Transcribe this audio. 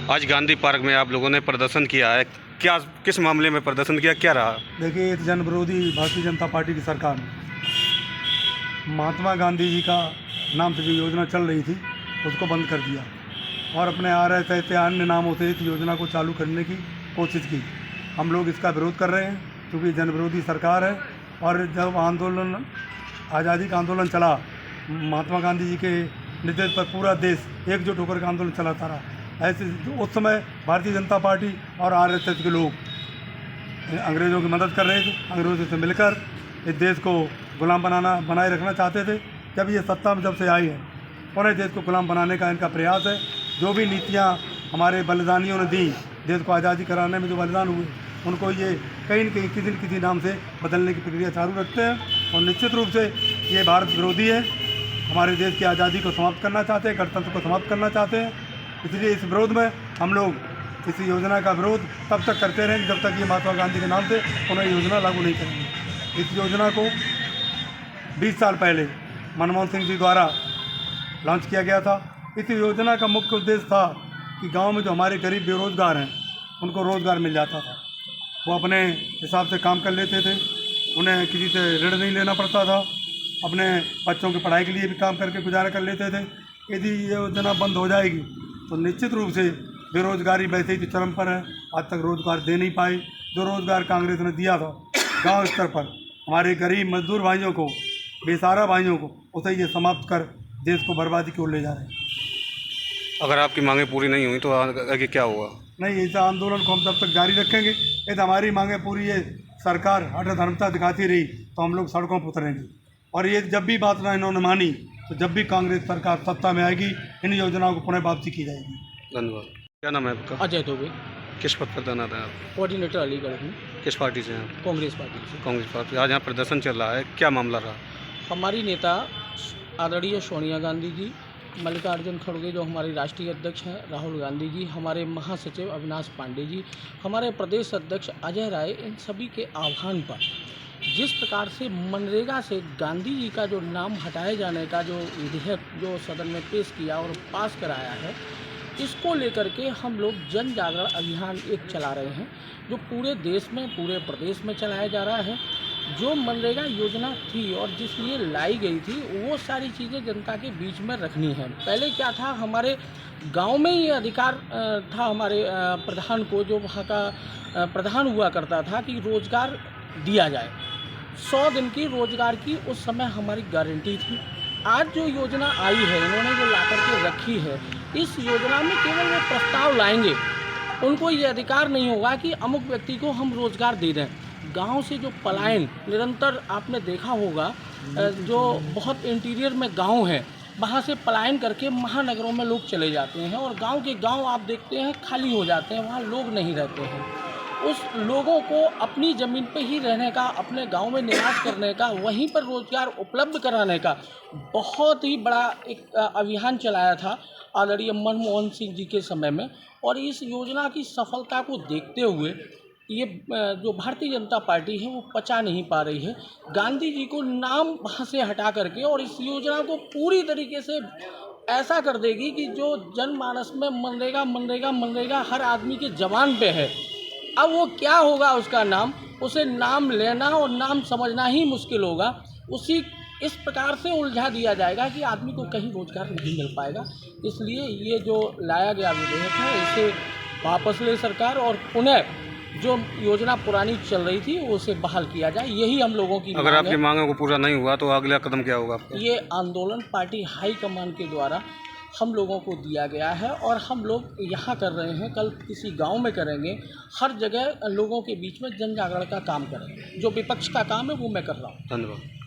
आज गांधी पार्क में आप लोगों ने प्रदर्शन किया है, क्या किस मामले में प्रदर्शन किया, क्या रहा? देखिए, ये जन विरोधी भारतीय जनता पार्टी की सरकार ने महात्मा गांधी जी का नाम से जो योजना चल रही थी उसको बंद कर दिया और अपने RSS अन्य नामों से इस योजना को चालू करने की कोशिश की। हम लोग इसका विरोध कर रहे हैं क्योंकि जन विरोधी सरकार है। और जब आंदोलन, आज़ादी का आंदोलन चला, महात्मा गांधी जी के निर्देश पर पूरा देश एकजुट होकर के आंदोलन चलाता रहा। ऐसे उस समय भारतीय जनता पार्टी और RSS के लोग अंग्रेज़ों की मदद कर रहे थे, अंग्रेज़ों से मिलकर इस देश को गुलाम बनाए रखना चाहते थे। जब ये सत्ता में जब से आई है, पूरे देश को गुलाम बनाने का इनका प्रयास है। जो भी नीतियाँ हमारे बलिदानियों ने दी, देश को आज़ादी कराने में जो बलिदान हुए, उनको ये कहीं न कहीं किसी न किसी नाम से बदलने की प्रक्रिया चालू रखते हैं। और निश्चित रूप से ये भारत विरोधी है, हमारे देश की आज़ादी को समाप्त करना चाहते हैं, गणतंत्र को समाप्त करना चाहते हैं। इसलिए इस विरोध में हम लोग इस योजना का विरोध तब तक करते रहेंगे जब तक ये महात्मा गांधी के नाम से उन्हें योजना लागू नहीं करेंगे। इस योजना को 20 साल पहले मनमोहन सिंह जी द्वारा लॉन्च किया गया था। इस योजना का मुख्य उद्देश्य था कि गांव में जो हमारे गरीब बेरोज़गार हैं उनको रोज़गार मिल जाता था। वो अपने हिसाब से काम कर लेते थे, उन्हें किसी से ऋण नहीं लेना पड़ता था, अपने बच्चों की पढ़ाई के लिए भी काम करके गुजारा कर लेते थे। यदि ये योजना बंद हो जाएगी तो निश्चित रूप से बेरोज़गारी वैसे ही तो चरम पर है। आज तक रोज़गार दे नहीं पाए। जो रोज़गार कांग्रेस ने दिया था गांव स्तर पर हमारे गरीब मजदूर भाइयों को, बेसहारा भाइयों को, उसे ये समाप्त कर देश को बर्बादी की ओर ले जा रहे हैं। अगर आपकी मांगें पूरी नहीं हुई तो आगे क्या होगा? नहीं, इस आंदोलन को हम तब तक जारी रखेंगे। यदि हमारी मांगें पूरी ये सरकार हठधर्मता दिखाती रही तो हम लोग सड़कों पर उतरेंगे। और ये जब भी बात ना इन्होंने मानी तो जब भी कांग्रेस सरकार सत्ता में आएगी, इन योजनाओं को पुनः वापसी की जाएगी। धन्यवाद। क्या नाम है आपका? अजय दुबे, किस पद पर तैनात है आप? कोऑर्डिनेटर अलीगढ़ हूँ, किस पार्टी से हैं आप? कांग्रेस पार्टी से। कांग्रेस पार्टी। आज यहाँ प्रदर्शन चल रहा है, क्या मामला रहा? हमारी नेता आदरणीय सोनिया गांधी जी, मल्लिकार्जुन खड़गे जो हमारे राष्ट्रीय अध्यक्ष हैं, राहुल गांधी जी, हमारे महासचिव अविनाश पांडे जी, हमारे प्रदेश अध्यक्ष अजय राय, इन सभी के आह्वान पर जिस प्रकार से मनरेगा से गांधी जी का जो नाम हटाए जाने का जो विधेयक जो सदन में पेश किया और पास कराया है, इसको लेकर के हम लोग जन जागरण अभियान एक चला रहे हैं जो पूरे देश में, पूरे प्रदेश में चलाया जा रहा है। जो मनरेगा योजना थी और जिस लिए लाई गई थी वो सारी चीज़ें जनता के बीच में रखनी है। पहले क्या था, हमारे गांव में ये अधिकार था हमारे प्रधान को, जो वहाँ का प्रधान हुआ करता था कि रोज़गार दिया जाए। 100 दिन की रोज़गार की उस समय हमारी गारंटी थी। आज जो योजना आई है, इन्होंने जो ला करके रखी है, इस योजना में केवल वो प्रस्ताव लाएंगे, उनको ये अधिकार नहीं होगा कि अमुक व्यक्ति को हम रोज़गार दे दें। गांव से जो पलायन निरंतर आपने देखा होगा, जो बहुत इंटीरियर में गांव है, वहाँ से पलायन करके महानगरों में लोग चले जाते हैं और गांव के गांव आप देखते हैं खाली हो जाते हैं, वहाँ लोग नहीं रहते हैं। उस लोगों को अपनी ज़मीन पे ही रहने का, अपने गांव में निवास करने का, वहीं पर रोज़गार उपलब्ध कराने का बहुत ही बड़ा एक अभियान चलाया था आदरणीय मनमोहन सिंह जी के समय में। और इस योजना की सफलता को देखते हुए ये जो भारतीय जनता पार्टी है वो पचा नहीं पा रही है। गांधी जी को नाम वहाँ से हटा करके और इस योजना को पूरी तरीके से ऐसा कर देगी कि जो जनमानस में मनरेगा मनरेगा मनरेगा हर आदमी के ज़बान पे है। अब वो क्या होगा उसका नाम, उसे नाम लेना और नाम समझना ही मुश्किल होगा। उसी इस प्रकार से उलझा दिया जाएगा कि आदमी को कहीं रोज़गार नहीं मिल पाएगा। इसलिए ये जो लाया गया विधेयक है, इसे वापस ले सरकार और पुनः जो योजना पुरानी चल रही थी उसे बहाल किया जाए। यही हम लोगों की अगर आपकी मांगों को पूरा नहीं हुआ तो अगला कदम क्या होगा आपका? ये आंदोलन पार्टी हाई कमान के द्वारा हम लोगों को दिया गया है और हम लोग यहाँ कर रहे हैं, कल किसी गांव में करेंगे। हर जगह लोगों के बीच में जन जागरण का काम करेंगे। जो विपक्ष का काम है वो मैं कर रहा हूँ। धन्यवाद।